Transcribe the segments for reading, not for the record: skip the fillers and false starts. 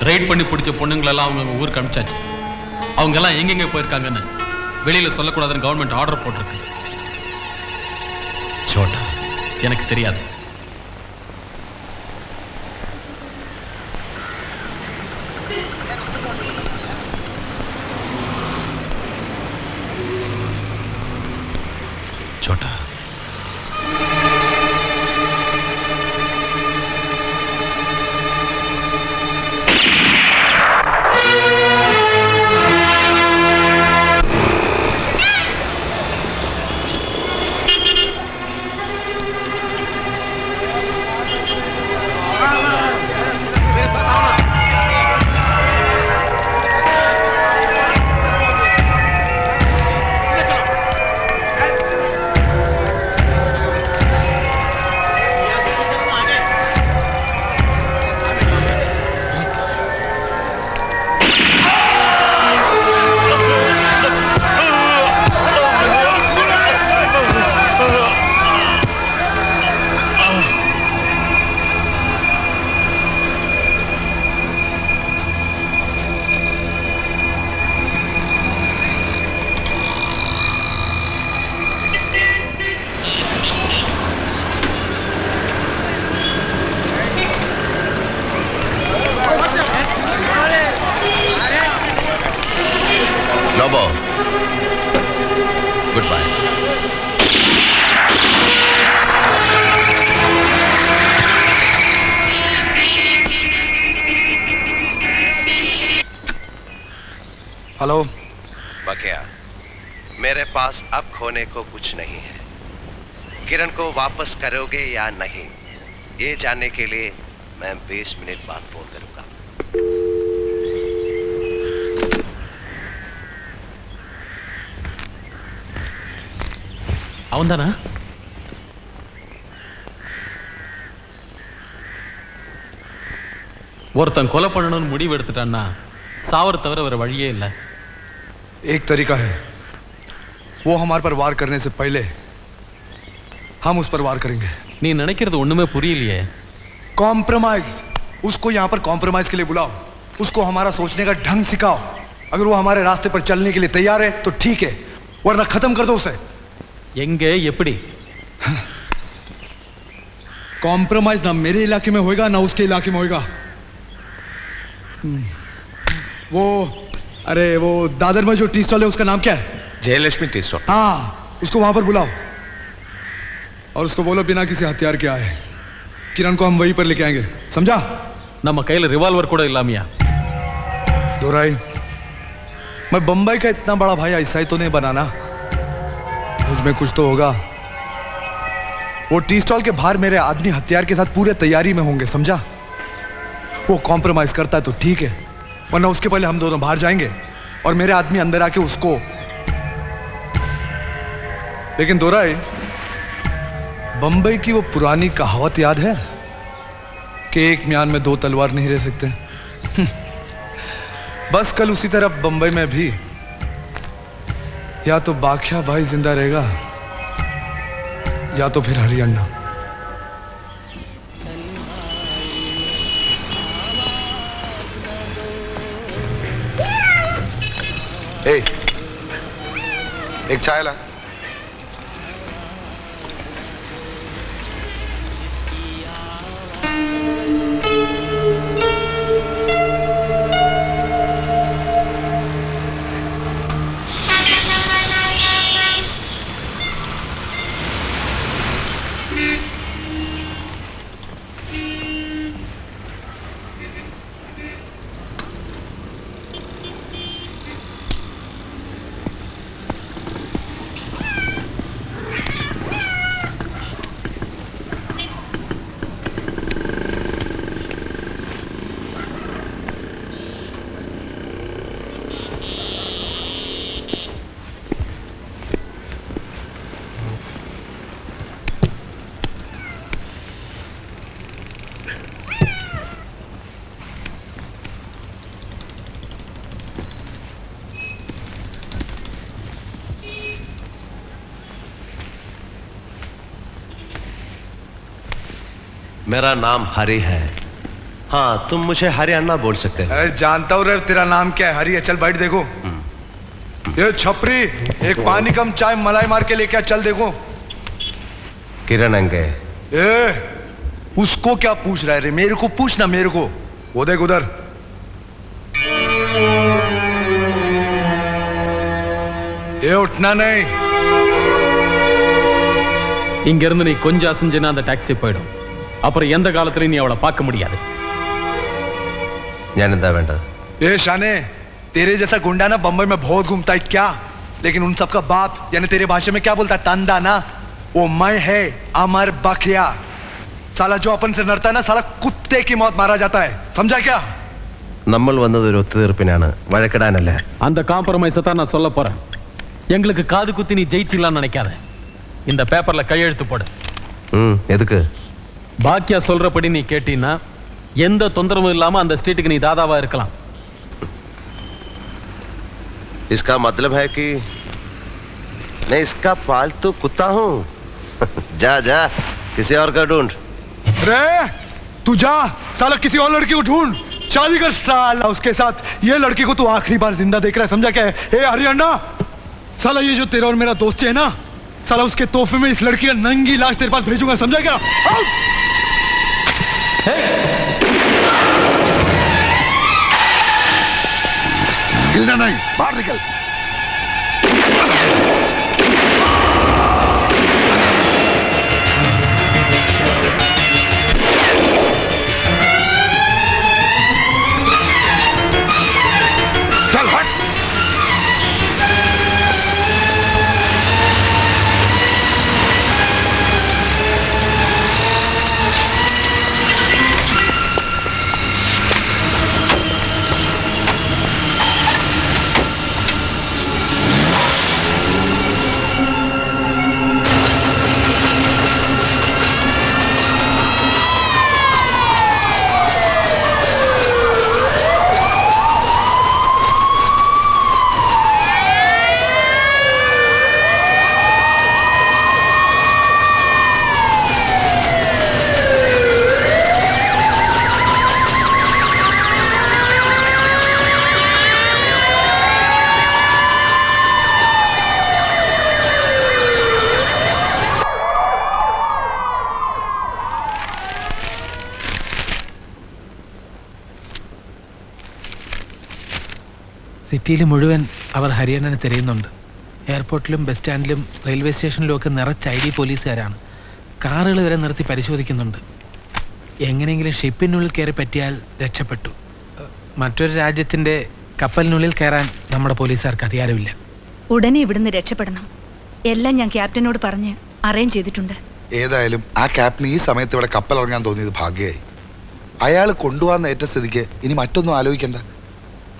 Right பண்ணி பிடிச்ச பொண்ணுங்களெல்லாம் அவங்க ஊருக்கு அனுப்பிச்சாச்சு. அவங்க எல்லாம் எங்கெங்க போயிருக்காங்கன்னு வெளியில சொல்லக்கூடாதுன்னு கவர்மெண்ட் ஆர்டர் போட்டிருக்கு. சோட்டா, எனக்கு தெரியாது. छोटा Lobo, goodbye. हेलो बकिया, मेरे पास अब खोने को कुछ नहीं है. किरण को वापस करोगे या नहीं, ये जानने के लिए मैं 20 मिनट बाद फोन करूंगा. அவன்தானா? ஒருத்தன் கொலை பண்ணணும்னு முடிவு எடுத்துட்டான்னா சாவர தவிர வேற வழியே இல்லை. एक तरीका है, वो हमारे पर वार करने से पहले हम उस पर वार करेंगे. நீ நினைக்கிறது ஒண்ணுமே புரியலையே. कॉम्प्रोमाइज, उसको यहाँ पर कॉम्प्रोमाइज के लिए बुलाओ, उसको हमारा सोचने का ढंग सिखाओ. अगर वो हमारे रास्ते पर चलने के लिए तैयार है तो ठीक है, वरना खत्म कर दो उसे. எங்கே எப்படி? कॉम्प्रोमाइज ना मेरे इलाके में होएगा ना उसके इलाके में होएगा. वो अरे वो दादर में जो टी स्टॉल है उसका नाम क्या है? Jayalakshmi tea stall. हाँ, उसको वहां पर बुलाओ और उसको बोलो बिना किसी हथियार के आए. किरण को हम वहीं पर लेके आएंगे, समझा? நம்ம கையில ரிவால்வர் கூட இல்லாமையா? दोराई, मैं बंबई का इतना बड़ा भाई ऐसा ही तो नहीं बनाना. मुझ में कुछ तो होगा. वो टी स्टॉल के बाहर मेरे आदमी हथियार के साथ पूरे तैयारी में होंगे, समझा? वो कॉम्प्रोमाइज करता है तो ठीक है, वरना उसके पहले हम दोनों बाहर जाएंगे और मेरे आदमी अंदर आके उसको. लेकिन दोराई, बंबई की वो पुरानी कहावत याद है कि एक म्यान में दो तलवार नहीं रह सकते. बस कल उसी तरह बंबई में भी या तो बादशाह भाई जिंदा रहेगा या तो फिर हरियाणा. एक चाय ला. मेरा नाम हरि है. हाँ, तुम मुझे हरियाणा बोल सकते हो। अरे जानता हूँ रे, तेरा नाम क्या है? हरी है, चल बैठ देखो। ये छपरी, एक पानी कम चाय मलाई मार के लेके आ, चल देखो। किरण अंगे। ए, उसको क्या पूछ रहा है रे? मेरे को पूछना, मेरे को। वो देख उधर। ये उठना नहीं। இங்கிருந்து நீ கொஞ்சம் அசைஞ்சினா அந்த டாக்ஸி போயிடும். அப்புறம் எந்த காலத்துலயும் நீ அவளை பார்க்க முடியாது. ഞാൻ എന്താ വേണ്ടത്? ए शाने, तेरे जैसा गुंडा ना बम्बई में बहुत घूमता है क्या? लेकिन उन सबका बाप यानी तेरे भाषा में क्या बोलता है? तंदा ना, वो मैं है अमर बखिया। साला जो अपन से लड़ता है ना, साला कुत्ते की मौत मारा जाता है, समझा क्या? നമ്മൾ വന്നത് ഒരു ഒത്തുതീർപ്പിനാണ്, വഴക്കിടാനല്ല. அந்த காம்ப்ரமைஸை தான் நான் சொல்ல போறேன். எங்களுக்கு காது குத்தி நீ ஜெயிச்சிடலாம்னு நினைக்காத. இந்த பேப்பர்ல கையெழுத்து போடு. எதுக்கு? பாக்கியா சொல்றபடி நீ கேட்டீன்னா எந்த தொந்தரவும் இல்லாம அந்த ஸ்ட்ரீட்டுக்கு நீ தாதாவா இருக்கலாம். इसका मतलब है कि मैं इसका पालतू कुत्ता हूँ। जा जा, किसी और का ढूंढ। रे तू जा, साला किसी और लड़की को ढूंढ, शादी कर साला उसके साथ। ये लड़की को तू आखिरी बार जिंदा देख रहा है, समझा क्या है? ए हरियाणा, साला ये जो तेरा और मेरा दोस्त है ना, साला उसके तोहफे में इस लड़की का नंगी लाश तेरे पास भेजूंगा, समझा क्या? हिलना नहीं, बाहर निकल। चल हट। സിറ്റിയിൽ മുഴുവൻ അവർ ഹരിയാണനെ തിരയുന്നുണ്ട്. എയർപോർട്ടിലും ബസ് സ്റ്റാൻഡിലും റെയിൽവേ സ്റ്റേഷനിലും ഒക്കെ നിറച്ച് ID പോലീസുകാരാണ്. കാറുകൾ വരെ നിർത്തി പരിശോധിക്കുന്നുണ്ട്. എങ്ങനെയെങ്കിലും ഷിപ്പിനുള്ളിൽ കയറി പറ്റിയാൽ രക്ഷപ്പെട്ടു. മറ്റൊരു രാജ്യത്തിൻ്റെ കപ്പലിനുള്ളിൽ കയറാൻ നമ്മുടെ പോലീസുകാർക്ക് അധികാരമില്ല. ഉടനെ ഇവിടുന്ന് രക്ഷപ്പെടണം. എല്ലാം ഞാൻ ക്യാപ്റ്റനോട് പറഞ്ഞ് അറേഞ്ച് ചെയ്തിട്ടുണ്ട്. ഏതായാലും ആ ക്യാപ്റ്റന് ഈ സമയത്ത് ഇവിടെ കപ്പൽ ഇറങ്ങാൻ തോന്നിയത് ഭാഗ്യമായി. അയാൾ കൊണ്ടുപോകാൻ ഏറ്റ സ്ഥിതിക്ക് ഇനി മറ്റൊന്നും ആലോചിക്കണ്ട.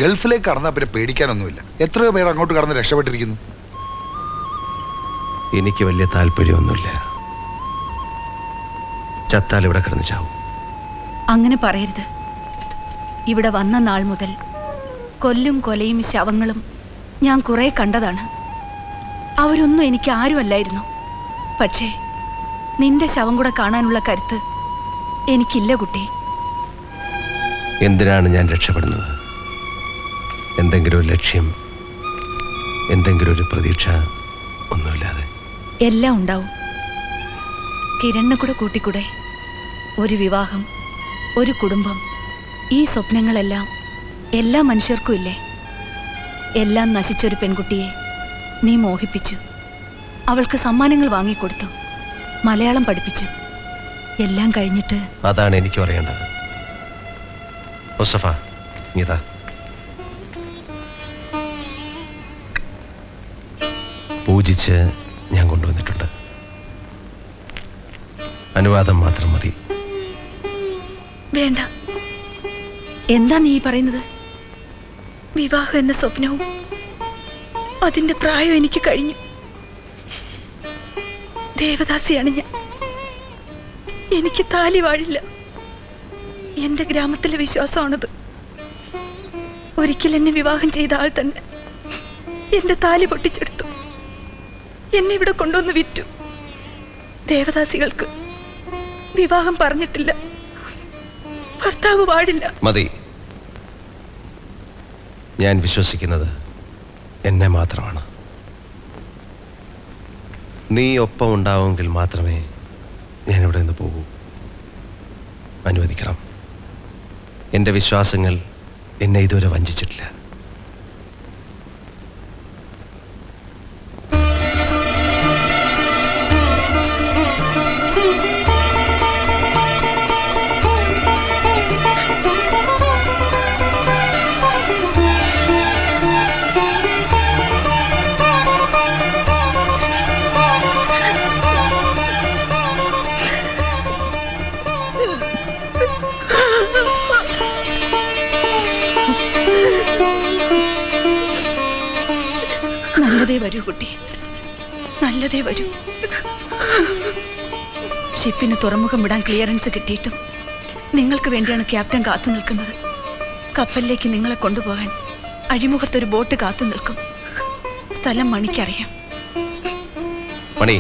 ഗൾഫിലേക്ക് കടന്നാൽ പിന്നെ പേടിക്കാനൊന്നുമില്ല. എത്രയോ പേർ അങ്ങോട്ട് കടന്ന് രക്ഷപ്പെട്ടിരിക്കുന്നു. എനിക്ക് വലിയ താല്പര്യമൊന്നുമില്ല. ചത്താൽ ഇവിടെ കിടന്ന് ചാവും. അങ്ങനെ പറയരുത്. ഇവിടെ വന്ന നാൾ മുതൽ കൊല്ലും കൊലയും ശവങ്ങളും ഞാൻ കുറെ കണ്ടതാണ്. അവരൊന്നും എനിക്ക് ആരുമല്ലായിരുന്നു. പക്ഷേ നിന്റെ ശവം കൂടെ കാണാനുള്ള കരുത്ത് എനിക്കില്ല കുട്ടി. എന്തിനാണ് ഞാൻ രക്ഷപ്പെടുന്നത്? എന്തെങ്കിലും ഒരു ലക്ഷ്യം, എന്തെങ്കിലും ഒരു പ്രതീക്ഷ, ഒന്നുമില്ലാതെ. എല്ലാം ഉണ്ടാവും. കിരണിനെ കൂടെ കൂട്ടിക്കൂടെ? ഒരു വിവാഹം, ഒരു കുടുംബം, ഈ സ്വപ്നങ്ങളെല്ലാം എല്ലാ മനുഷ്യർക്കും ഇല്ലേ? എല്ലാം നശിച്ചൊരു പെൺകുട്ടിയെ നീ മോഹിപ്പിച്ചു. അവൾക്ക് സമ്മാനങ്ങൾ വാങ്ങിക്കൊടുത്തു, മലയാളം പഠിപ്പിച്ചു. എല്ലാം കഴിഞ്ഞിട്ട് അതാണ് എനിക്ക് പറയേണ്ടത്. മുസ്തഫ, ഇതാ. പൂജിച്ച് ഞാൻ കൊണ്ടുവന്നിട്ടുണ്ട്. അനുവാദം മാത്രം മതി. വേണ്ട. എന്താ നീ പറയുന്നത്? വിവാഹം എന്ന സ്വപ്നവും അതിന്റെ പ്രായം എനിക്ക് കഴിഞ്ഞു. ദേവദാസിയാണ് ഞാൻ. എനിക്ക് താലി വാഴില്ല. എന്റെ ഗ്രാമത്തിലെ വിശ്വാസമാണത്. ഒരിക്കൽ എന്നെ വിവാഹം ചെയ്ത ആൾ തന്നെ എന്റെ താലി പൊട്ടിച്ചെടുത്തു. എന്നെ ഇവിടെ കൊണ്ടുവന്ന് വിറ്റു. ദേവദാസികൾക്ക് വിവാഹം പറഞ്ഞിട്ടില്ല. ഭർത്താവ് പാടില്ല. മതി. ഞാൻ വിശ്വസിക്കുന്നത് എന്നെ മാത്രമാണ്. നീ ഒപ്പം ഉണ്ടാവുമെങ്കിൽ മാത്രമേ ഞാൻ ഇവിടെ നിന്ന് പോകൂ. അനുവദിക്കണം. എൻ്റെ വിശ്വാസങ്ങൾ എന്നെ ഇതുവരെ വഞ്ചിച്ചിട്ടില്ല. നല്ലതേ വരൂ കുട്ടി, നല്ലതേ വരൂ. ഷിപ്പിന് തുറമുഖം വിടാൻ ക്ലിയറൻസ് കിട്ടിയിട്ടും നിങ്ങൾക്ക് വേണ്ടിയാണ് ക്യാപ്റ്റൻ കാത്തു നിൽക്കുന്നത്. കപ്പലിലേക്ക് നിങ്ങളെ കൊണ്ടുപോകാൻ അഴിമുഖത്തൊരു ബോട്ട് കാത്തു നിൽക്കും. സ്ഥലം മണിക്കറിയാം. മണി,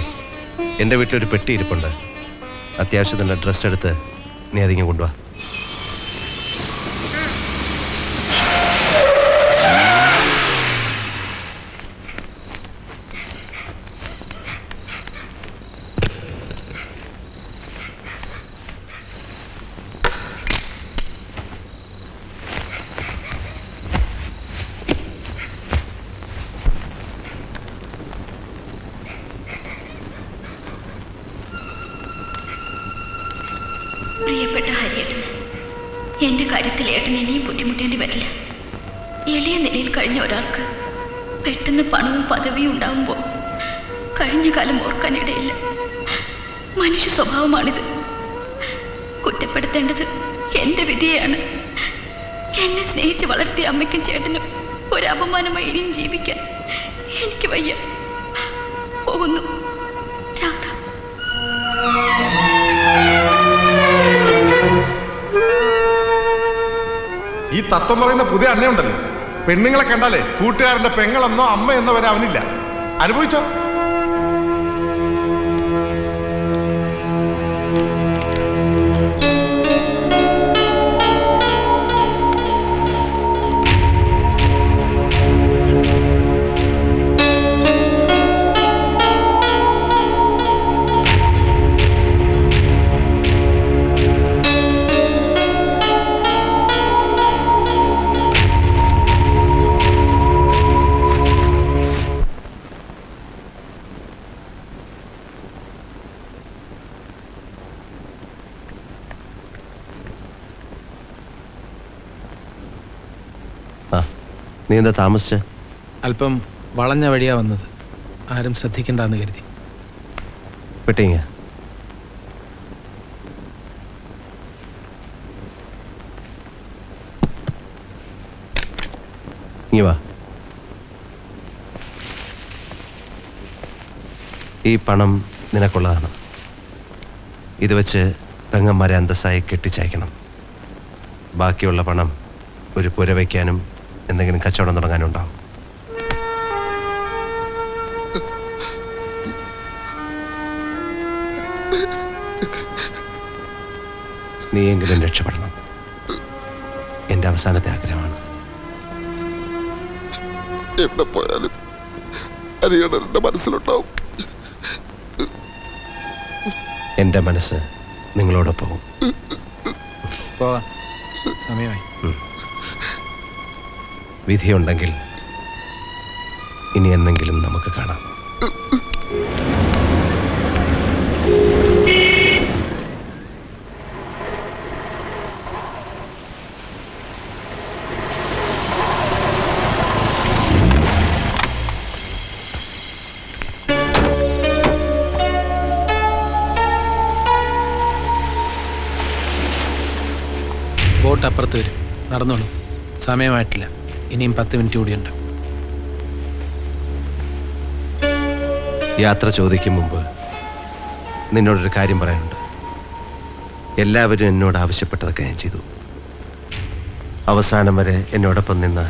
എൻ്റെ വീട്ടിലൊരു പെട്ടി ഇരിപ്പുണ്ട്. അത്യാവശ്യത്തിൻ്റെ ഡ്രസ്സ് എടുത്ത് നീ അതിങ്ങ് കൊണ്ടുവാ. പ്രിയപ്പെട്ട ഹരിയേട്ടൻ, എൻ്റെ കാര്യത്തിൽ ഏട്ടൻ ഇനിയും ബുദ്ധിമുട്ടേണ്ടി വരില്ല. എളിയ നിലയിൽ കഴിഞ്ഞ ഒരാൾക്ക് പെട്ടെന്ന് പണവും പദവിയും ഉണ്ടാവുമ്പോൾ കഴിഞ്ഞ കാലം ഓർക്കാനിടയില്ല. മനുഷ്യ സ്വഭാവമാണിത്. കുറ്റപ്പെടുത്തേണ്ടത് എൻ്റെ വിധിയാണ്. എന്നെ സ്നേഹിച്ച് വളർത്തിയ അമ്മയ്ക്കും ചേട്ടനും ഒരു അപമാനമായി ഇനിയും ജീവിക്കാൻ എനിക്ക് വയ്യ. പോകുന്നു. രാധ. ഈ തത്വം പറയുന്ന പുതിയ അണ്ണയുണ്ടല്ലോ, പെണ്ണുങ്ങളെ കണ്ടാലേ കൂട്ടുകാരന്റെ പെങ്ങളെന്നോ അമ്മയെന്നോ വരെ അവനില്ല. അനുഭവിച്ചോ? നീ എന്താ താമസിച്ച? അല്പം വളഞ്ഞ വഴിയാ വന്നത്. ആരും ശ്രദ്ധിക്കണ്ടെന്ന് കരുതി. പെട്ടിങ്ങ. ഇങ്ങ വാ. ഈ പണം നിനക്കുള്ളതാണ്. ഇത് വെച്ച് പെങ്ങന്മാരെ അന്തസ്സായി കെട്ടിച്ചയക്കണം. ബാക്കിയുള്ള പണം ഒരു പുര വയ്ക്കാനും എന്തെങ്കിലും കച്ചവടം തുടങ്ങാനും ഉണ്ടാവും. നീയെങ്കിലും രക്ഷപ്പെടണം. എൻ്റെ അവസാനത്തെ ആഗ്രഹമാണ്. എവിടെ പോയാലും ഹരിയേട്ടൻ എൻ്റെ മനസ്സിലുണ്ടാവും. എൻ്റെ മനസ്സ് നിങ്ങളോടൊപ്പം. പോകാം, സമയമായി. വിധിയുണ്ടെങ്കിൽ ഇനി എന്നെങ്കിലും നമുക്ക് കാണാം. ബോട്ട് അപ്പുറത്ത് വരും. നടന്നോളൂ. സമയമായിട്ടില്ല. ഇനിയും 10 മിനിറ്റ് കൂടിയുണ്ട്. യാത്ര ചോദിക്കും മുമ്പ് നിന്നോടൊരു കാര്യം പറയാനുണ്ട്. എല്ലാവരും എന്നോട് ആവശ്യപ്പെട്ടതൊക്കെ ഞാൻ ചെയ്തു. അവസാനം വരെ എന്നോടൊപ്പം നിന്ന്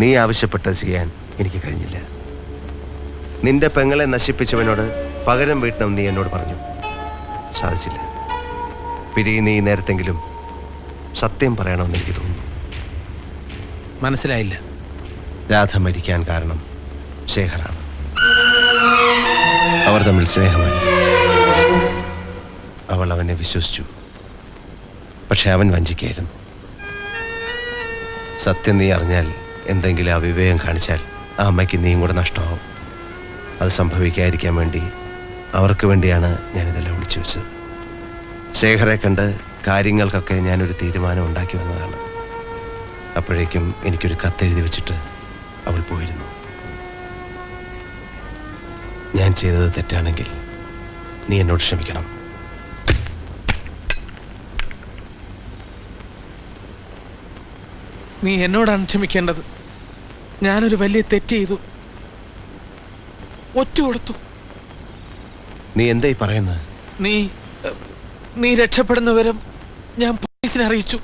നീ ആവശ്യപ്പെട്ടത് ചെയ്യാൻ എനിക്ക് കഴിഞ്ഞില്ല. നിന്റെ പെങ്ങളെ നശിപ്പിച്ചവനോട് പകരം വീട്ടണം നീ എന്നോട് പറഞ്ഞു. സാധിച്ചില്ല. പിരിയുന്ന ഈ നേരത്തെങ്കിലും സത്യം പറയണമെന്ന് എനിക്ക് തോന്നുന്നു. മനസ്സിലായില്ല. രാധ മരിക്കാൻ കാരണം ശേഖറാണ്. അവർ തമ്മിൽ സ്നേഹമായി. അവൾ അവനെ വിശ്വസിച്ചു. പക്ഷെ അവൻ വഞ്ചിക്കായിരുന്നു. സത്യം നീ അറിഞ്ഞാൽ, എന്തെങ്കിലും അവിവേകം കാണിച്ചാൽ ആ അമ്മയ്ക്ക് നീയും കൂടെ നഷ്ടമാവും. അത് സംഭവിക്കാതിരിക്കാൻ വേണ്ടി, അവർക്ക് വേണ്ടിയാണ് ഞാനിതെല്ലാം വിളിച്ചു വെച്ചത്. ശേഖറെ കണ്ട് കാര്യങ്ങൾക്കൊക്കെ ഞാനൊരു തീരുമാനം ഉണ്ടാക്കി വന്നതാണ്. അപ്പോഴേക്കും എനിക്കൊരു കത്തെഴുതി വെച്ചിട്ട് അവൾ പോയിരുന്നു. ഞാൻ ചെയ്തത് തെറ്റാണെങ്കിൽ നീ എന്നോട് ക്ഷമിക്കണം. നീ എന്നോടാണ് ക്ഷമിക്കേണ്ടത്. ഞാനൊരു വലിയ തെറ്റ് ചെയ്തു, ഒറ്റ കൊടുത്തു. നീ എന്തായി പറയുന്നത്? നീ രക്ഷപ്പെടുന്ന വിവരം ഞാൻ പോലീസിനെ അറിയിച്ചു.